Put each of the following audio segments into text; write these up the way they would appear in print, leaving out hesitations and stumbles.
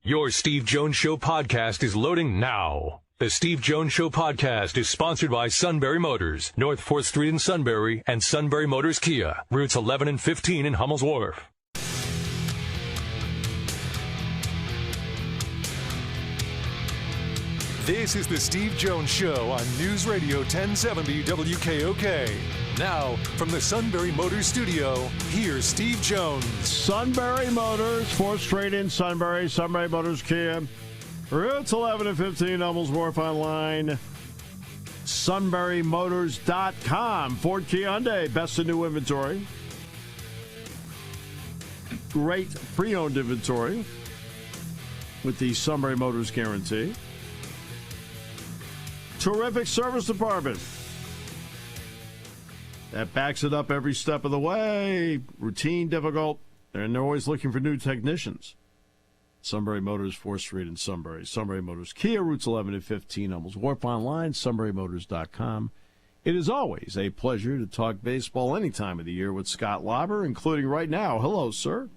Your Steve Jones Show podcast is loading now. The Steve Jones Show podcast is sponsored by Sunbury Motors, North 4th Street in Sunbury, and Sunbury Motors Kia, routes 11 and 15 in Hummel's Wharf. This is the Steve Jones Show on News Radio 1070 WKOK. Now, from the Sunbury Motors studio, here's Steve Jones. Sunbury Motors, 4th Street in Sunbury, Sunbury Motors Kia, routes 11 and 15, Hummel's Wharf online, sunburymotors.com. Ford Kia Hyundai, best in new inventory. Great pre-owned inventory with the Sunbury Motors guarantee. Terrific service department that backs it up every step of the way. Routine, difficult, and they're always looking for new technicians. Sunbury Motors, 4th Street in Sunbury. Sunbury Motors Kia, routes 11 and 15, Hummel's Wharf online, sunburymotors.com. It is always a pleasure to talk baseball any time of the year with Scott Lauber, including right now. Hello, sir.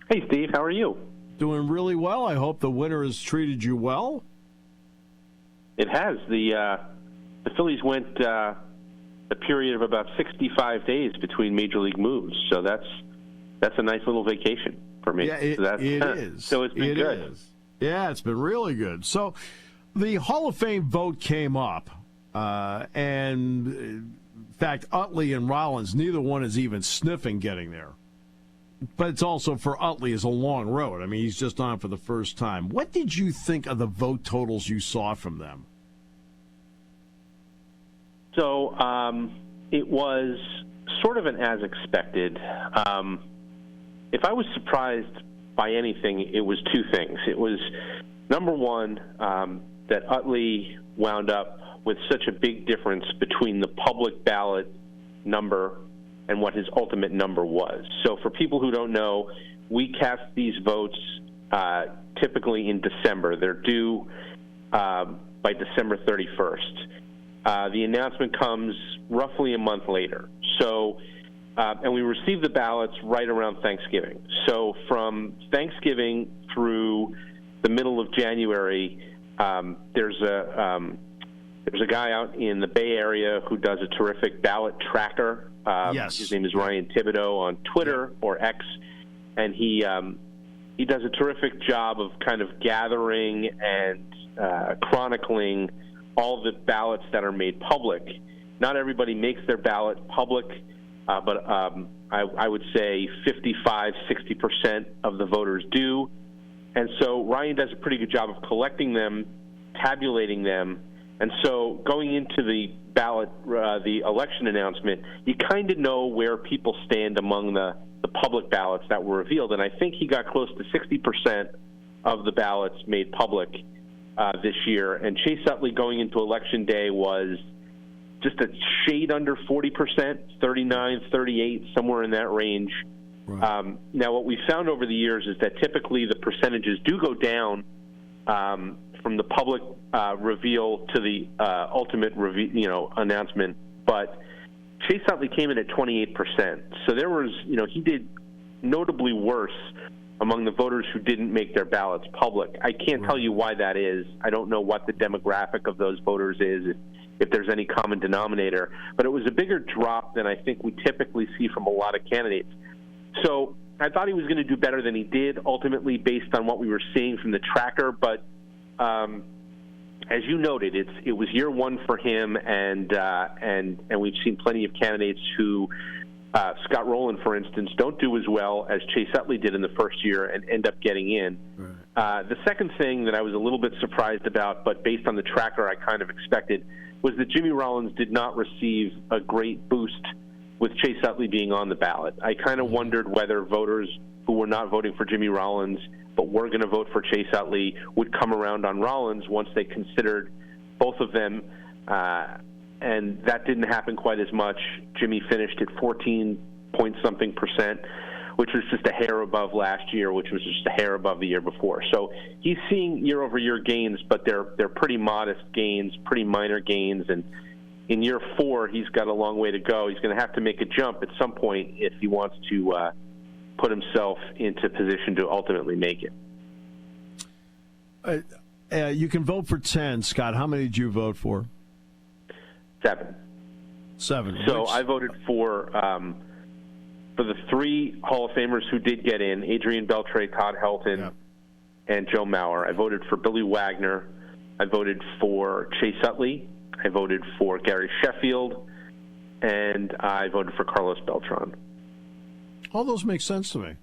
Hey, Steve. How are you? Doing really well. I hope the winter has treated you well. It has. The Phillies went a period of about 65 days between major league moves, so that's a nice little vacation for me. Yeah, it is. So it's been good. Is. Yeah, it's been really good. So the Hall of Fame vote came up, and in fact, Utley and Rollins, neither one is even sniffing getting there. But it's also, for Utley, is a long road. I mean, he's just on for the first time. What did you think of the vote totals you saw from them? So it was sort of an as expected. If I was surprised by anything, it was two things. It was, number one, that Utley wound up with such a big difference between the public ballot number and what his ultimate number was. So for people who don't know, we cast these votes typically in December. They're due by December 31st. The announcement comes roughly a month later. So, and we receive the ballots right around Thanksgiving. So from Thanksgiving through the middle of January, there's a guy out in the Bay Area who does a terrific ballot tracker. Yes. His name is Ryan Thibodeau on Twitter or X, and he does a terrific job of kind of gathering and chronicling all the ballots that are made public. Not everybody makes their ballot public, but I would say 55-60% of the voters do. And so Ryan does a pretty good job of collecting them, tabulating them. And so going into the ballot, the election announcement, you kind of know where people stand among the public ballots that were revealed. And I think he got close to 60% of the ballots made public this year. And Chase Utley going into Election Day was just a shade under 40%, 39, 38, somewhere in that range. Right. Now, what we found over the years is that typically the percentages do go down from the public reveal to the ultimate announcement. But Chase Utley came in at 28%. So there was, he did notably worse among the voters who didn't make their ballots public. I can't tell you why that is. I don't know what the demographic of those voters is, if there's any common denominator. But it was a bigger drop than I think we typically see from a lot of candidates. So I thought he was going to do better than he did, ultimately, based on what we were seeing from the tracker. But as you noted, it was year one for him, and we've seen plenty of candidates who, Scott Rollins, for instance, don't do as well as Chase Utley did in the first year and end up getting in. Right. The second thing that I was a little bit surprised about, but based on the tracker I kind of expected, was that Jimmy Rollins did not receive a great boost with Chase Utley being on the ballot. I kind of wondered whether voters who were not voting for Jimmy Rollins but were going to vote for Chase Utley would come around on Rollins once they considered both of them, and that didn't happen quite as much. Jimmy finished at 14-point-something%, which was just a hair above last year, which was just a hair above the year before. So he's seeing year-over-year gains, but they're pretty modest gains, pretty minor gains, and in year four, he's got a long way to go. He's going to have to make a jump at some point if he wants to put himself into position to ultimately make it. You can vote for 10, Scott. How many did you vote for? 7. 7. So I voted for the 3 Hall of Famers who did get in: Adrian Beltre, Todd Helton, and Joe Mauer. I voted for Billy Wagner. I voted for Chase Utley. I voted for Gary Sheffield, and I voted for Carlos Beltran. All those make sense to me.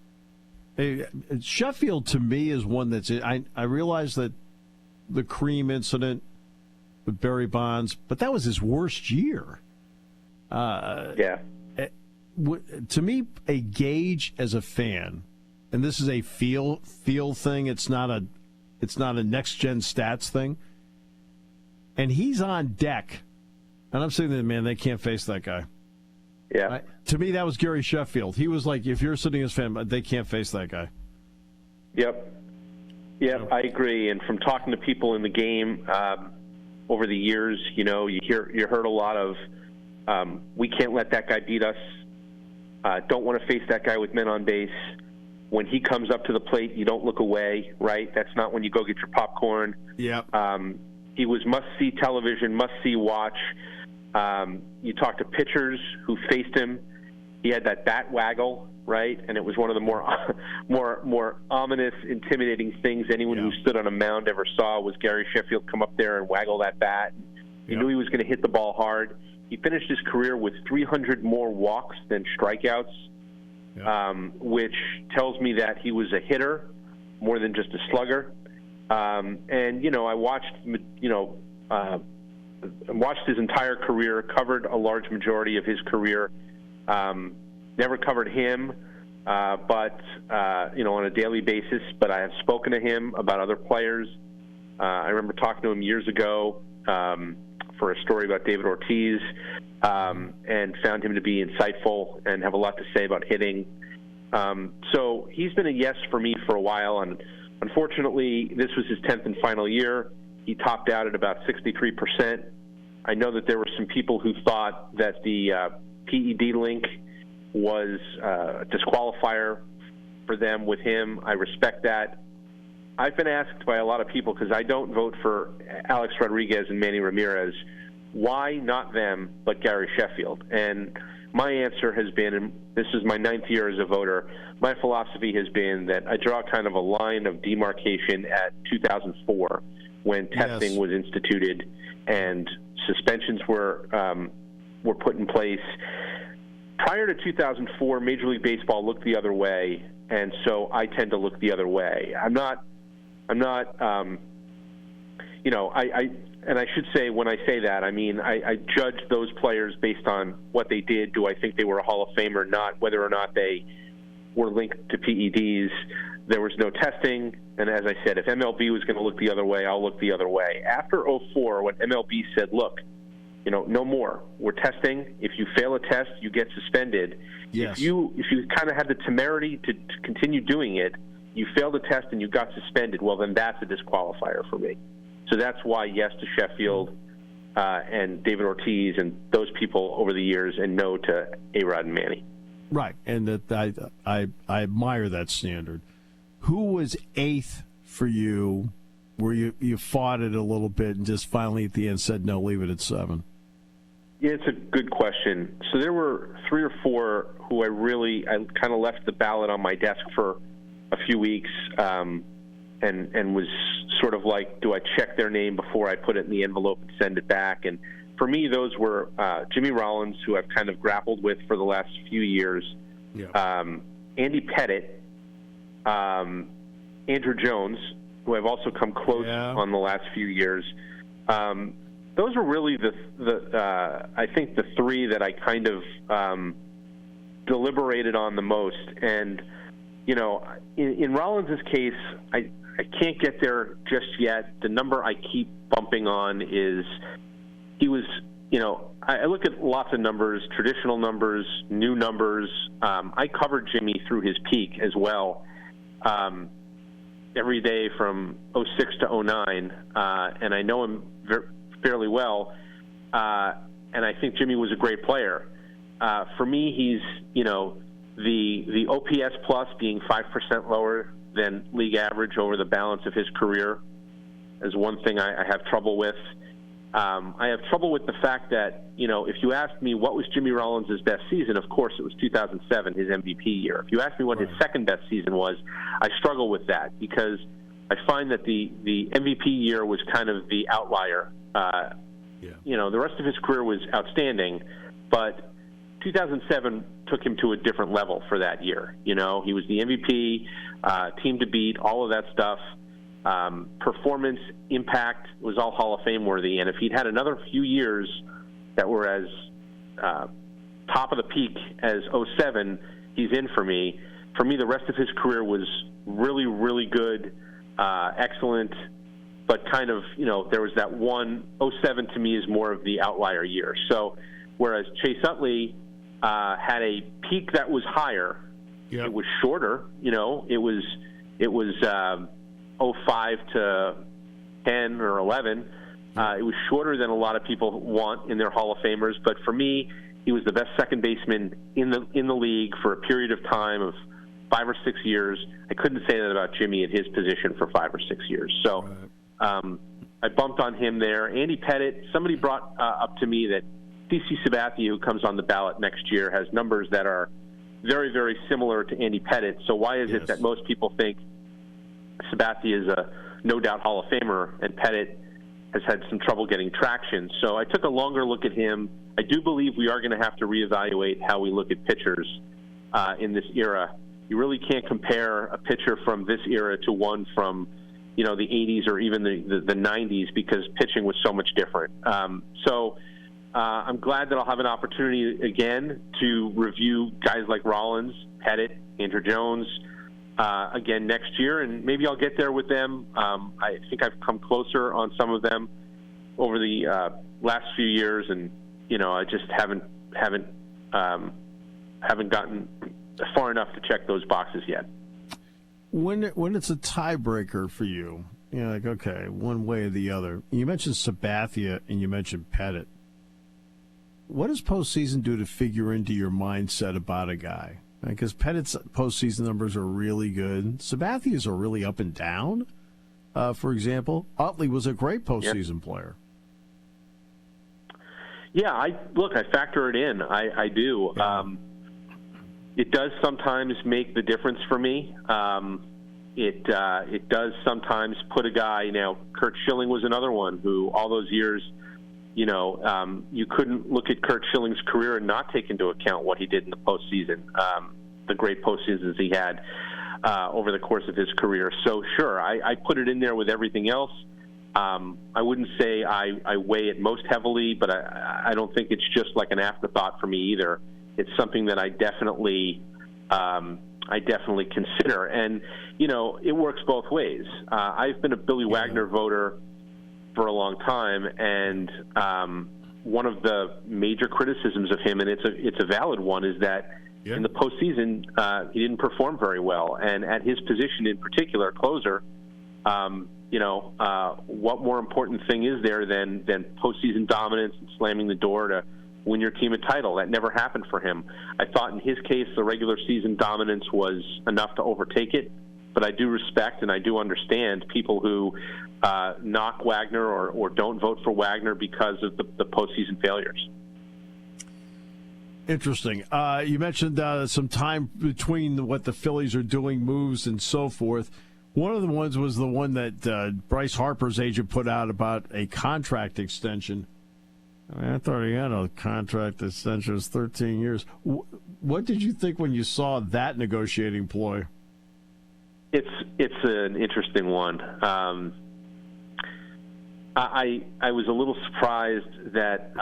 Hey, Sheffield, to me, is one that's... I realize that the Cream incident with Barry Bonds, but that was his worst year. Yeah. To me, a gauge as a fan, and this is a feel thing. It's not a next gen stats thing. And he's on deck, and I'm saying that, man, they can't face that guy. Yeah. To me, that was Gary Sheffield. He was like, if you're sitting as a fan, they can't face that guy. Yep. I agree. And from talking to people in the game over the years, you heard a lot of, we can't let that guy beat us. Don't want to face that guy with men on base. When he comes up to the plate, you don't look away, right? That's not when you go get your popcorn. Yeah. He was must-see television, must-see watch. You talk to pitchers who faced him. He had that bat waggle, right? And it was one of the more ominous, intimidating things anyone who stood on a mound ever saw was Gary Sheffield come up there and waggle that bat. You knew he was going to hit the ball hard. He finished his career with 300 more walks than strikeouts, which tells me that he was a hitter more than just a slugger. And I watched his entire career, covered a large majority of his career. Never covered him, but on a daily basis. But I have spoken to him about other players. I remember talking to him years ago for a story about David Ortiz, and found him to be insightful and have a lot to say about hitting. So he's been a yes for me for a while, and unfortunately, this was his 10th and final year. He topped out at about 63%. I know that there were some people who thought that the PED link was a disqualifier for them with him. I respect that. I've been asked by a lot of people, because I don't vote for Alex Rodriguez and Manny Ramirez, why not them but Gary Sheffield? And my answer has been, and this is my 9th year as a voter, my philosophy has been that I draw kind of a line of demarcation at 2004 when testing was instituted and suspensions were put in place. Prior to 2004, Major League Baseball looked the other way, and so I tend to look the other way. And I should say, when I say that, I mean I judge those players based on what they did. Do I think they were a Hall of Famer? Not whether or not they were linked to PEDs. There was no testing, and as I said, if MLB was going to look the other way, I'll look the other way. After 2004, when MLB said, look, no more. We're testing. If you fail a test, you get suspended. Yes. If you kind of had the temerity to continue doing it, you failed a test and you got suspended, well, then that's a disqualifier for me. So that's why yes to Sheffield and David Ortiz and those people over the years, and no to A-Rod and Manny. Right, and that I admire that standard. Who was 8th for you, where you fought it a little bit and just finally at the end said, no, leave it at 7? Yeah, it's a good question. So there were 3 or 4 who I kind of left the ballot on my desk for a few weeks, and was sort of like, do I check their name before I put it in the envelope and send it back? And for me, those were Jimmy Rollins, who I've kind of grappled with for the last few years, Andy Pettit, Andrew Jones, who I've also come close on the last few years. Those were really I think the 3 that I kind of deliberated on the most. And in Rollins' case, I can't get there just yet. The number I keep bumping on is he was, I look at lots of numbers, traditional numbers, new numbers. I covered Jimmy through his peak as well, every day from 06 to 09, and I know him fairly well, and I think Jimmy was a great player. For me, he's, the OPS plus being 5% lower than league average over the balance of his career as one thing I have trouble with. I have trouble with the fact that, if you asked me what was Jimmy Rollins' best season, of course it was 2007, his MVP year. If you asked me what his second best season was, I struggle with that because I find that the MVP year was kind of the outlier. The rest of his career was outstanding, but 2007 took him to a different level for that year. He was the MVP, team to beat, all of that stuff. Performance, impact was all Hall of Fame worthy. And if he'd had another few years that were as top of the peak as 07, he's in for me. For me, the rest of his career was really, really good, excellent, but kind of, there was that one. 07 to me is more of the outlier year. So whereas Chase Utley had a peak that was higher, it was shorter. It was 05 to 10 or 11. It was shorter than a lot of people want in their Hall of Famers, but for me, he was the best second baseman in the league for a period of time of 5 or 6 years. I couldn't say that about Jimmy at his position for 5 or 6 years. So I bumped on him there. Andy Pettitte, somebody brought up to me that CC Sabathia, who comes on the ballot next year, has numbers that are very, very similar to Andy Pettitte. So why is it that most people think Sabathia is a no-doubt Hall of Famer and Pettitte has had some trouble getting traction? So I took a longer look at him. I do believe we are going to have to reevaluate how we look at pitchers in this era. You really can't compare a pitcher from this era to one from, the 80s or even the 90s because pitching was so much different. So I'm glad that I'll have an opportunity again to review guys like Rollins, Pettitte, Andrew Jones again next year, and maybe I'll get there with them. I think I've come closer on some of them over the last few years, and I just haven't gotten far enough to check those boxes yet. When it's a tiebreaker for you, like, okay, one way or the other. You mentioned Sabathia and you mentioned Pettitte. What does postseason do to figure into your mindset about a guy? Because Pettitte's postseason numbers are really good. Sabathia's are really up and down. For example, Utley was a great postseason player. Yeah, I factor it in. I do. Yeah. It does sometimes make the difference for me. It does sometimes put a guy. Curt Schilling was another one who all those years, you couldn't look at Curt Schilling's career and not take into account what he did in the postseason, the great postseasons he had over the course of his career. So, sure, I put it in there with everything else. I wouldn't say I weigh it most heavily, but I don't think it's just like an afterthought for me either. It's something that I definitely consider. And, it works both ways. I've been a Billy Wagner voter for a long time, and one of the major criticisms of him, and it's a valid one, is that in the postseason he didn't perform very well, and at his position in particular, closer. What more important thing is there than postseason dominance and slamming the door to win your team a title? That never happened for him. I thought in his case the regular season dominance was enough to overtake it, but I do respect and I do understand people who knock Wagner or don't vote for Wagner because of the postseason failures. Interesting. You mentioned some time between what the Phillies are doing, moves and so forth. One of the ones was the one that Bryce Harper's agent put out about a contract extension. I thought he had a contract extension. It was 13 years. What did you think when you saw that negotiating ploy? It's an interesting one. I was a little surprised that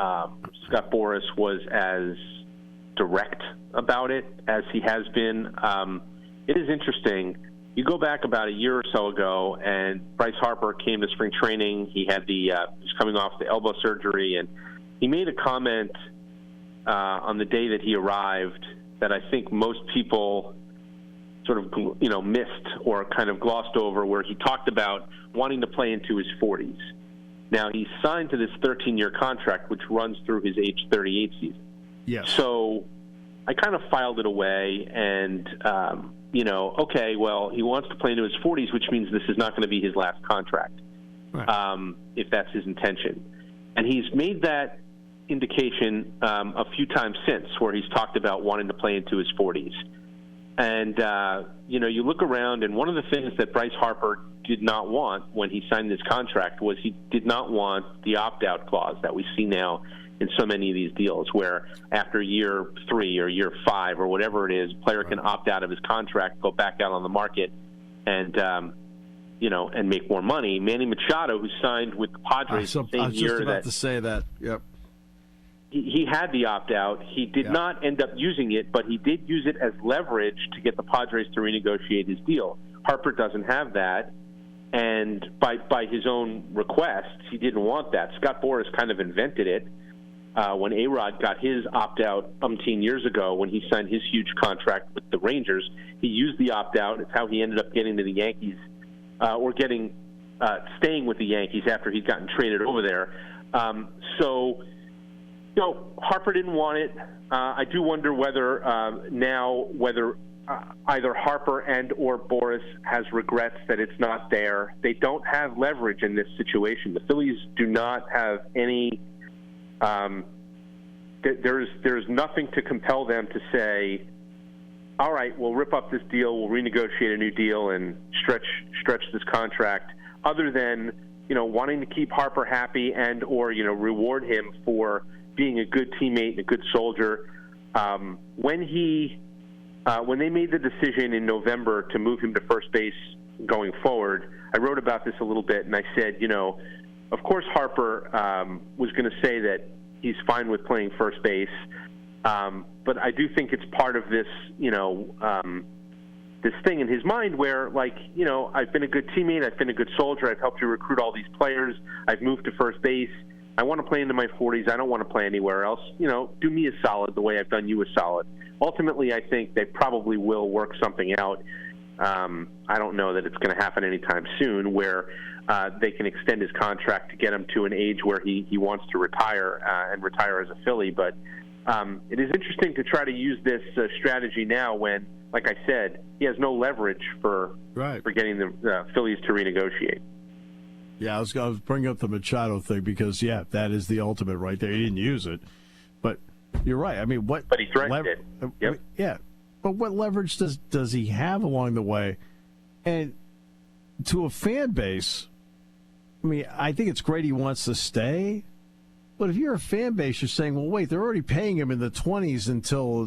Scott Boras was as direct about it as he has been. It is interesting. You go back about a year or so ago, and Bryce Harper came to spring training. He had he was coming off the elbow surgery, and he made a comment on the day that he arrived that I think most people sort of missed or kind of glossed over, where he talked about wanting to play into his 40s. Now, he's signed to this 13-year contract, which runs through his age 38 season. Yes. So I kind of filed it away and, okay, well, he wants to play into his 40s, which means this is not going to be his last contract. if that's his intention. And he's made that indication a few times since, where he's talked about wanting to play into his 40s. And, you look around, and one of the things that Bryce Harper did not want when he signed this contract was he did not want the opt-out clause that we see now in so many of these deals, where after year 3 or year 5 or whatever it is, a player can opt out of his contract, go back out on the market, and and make more money. Manny Machado, who signed with the Padres the same year, I was just about to say that. Yep. He had the opt-out. He did not end up using it, but he did use it as leverage to get the Padres to renegotiate his deal. Harper doesn't have that, and by his own request, he didn't want that. Scott Boras kind of invented it when A-Rod got his opt-out umpteen years ago when he signed his huge contract with the Rangers. He used the opt-out. It's how he ended up getting to the Yankees, or staying with the Yankees after he'd gotten traded over there. Harper didn't want it. I do wonder whether either Harper and or Boras has regrets that it's not there. They don't have leverage in this situation. The Phillies do not have any. There's nothing to compel them to say, all right, we'll rip up this deal, we'll renegotiate a new deal, and stretch this contract, other than wanting to keep Harper happy and or reward him for being a good teammate and a good soldier. When they made the decision in November to move him to first base going forward, I wrote about this a little bit, and I said, of course Harper was going to say that he's fine with playing first base, but I do think it's part of this, this thing in his mind where, I've been a good teammate, I've been a good soldier, I've helped you recruit all these players, I've moved to first base, I want to play into my 40s, I don't want to play anywhere else. Do me a solid the way I've done you a solid. Ultimately, I think they probably will work something out. I don't know that it's going to happen anytime soon, where they can extend his contract to get him to an age where he wants to retire and retire as a Philly. But it is interesting to try to use this strategy now when, like I said, he has no leverage for getting the Phillies to renegotiate. Yeah, I was bringing up the Machado thing because, that is the ultimate right there. He didn't use it. But you're right. I mean, what? But he threatened it. Yep. Yeah. But what leverage does he have along the way? And to a fan base, I mean, I think it's great he wants to stay. But if you're a fan base, you're saying, well, wait, they're already paying him in the 20s until,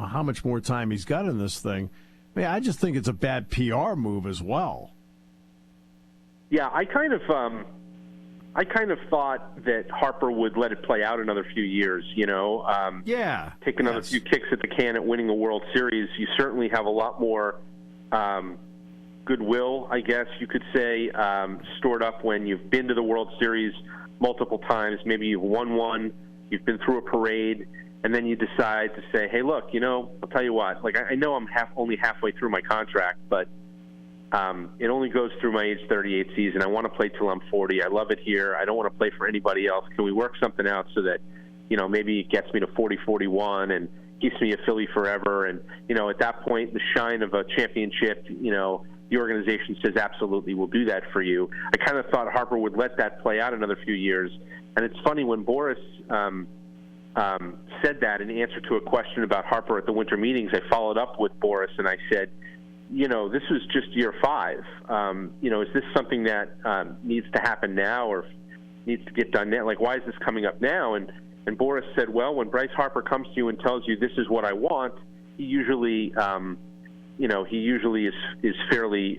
how much more time he's got in this thing. I mean, I just think it's a bad PR move as well. Yeah, I kind of thought that Harper would let it play out another few years, take another few kicks at the can at winning the World Series. You certainly have a lot more goodwill, I guess you could say, stored up when you've been to the World Series multiple times. Maybe you've won one, you've been through a parade, and then you decide to say, hey, look, I'll tell you what, I know I'm only halfway through my contract, but it only goes through my age 38 season. I want to play till I'm 40. I love it here. I don't want to play for anybody else. Can we work something out so that, maybe it gets me to 40, 41 and keeps me a Philly forever? And, at that point, the shine of a championship, the organization says, absolutely, we'll do that for you. I kind of thought Harper would let that play out another few years. And it's funny, when Boras said that in answer to a question about Harper at the winter meetings, I followed up with Boras and I said, this was just year 5. Is this something that needs to happen now or needs to get done now? Why is this coming up now? And Boras said, well, when Bryce Harper comes to you and tells you this is what I want, he usually, is fairly.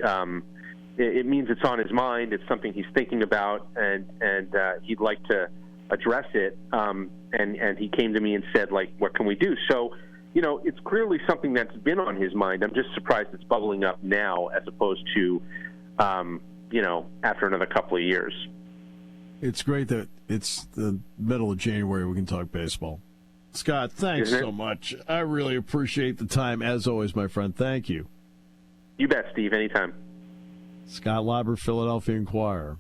It means it's on his mind. It's something he's thinking about, and he'd like to address it. And he came to me and said, what can we do? So. It's clearly something that's been on his mind. I'm just surprised it's bubbling up now as opposed to, after another couple of years. It's great that it's the middle of January. We can talk baseball. Scott, thanks so much. I really appreciate the time. As always, my friend, thank you. You bet, Steve. Anytime. Scott Lauber, Philadelphia Inquirer.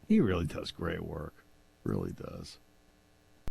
He really does great work. Really does.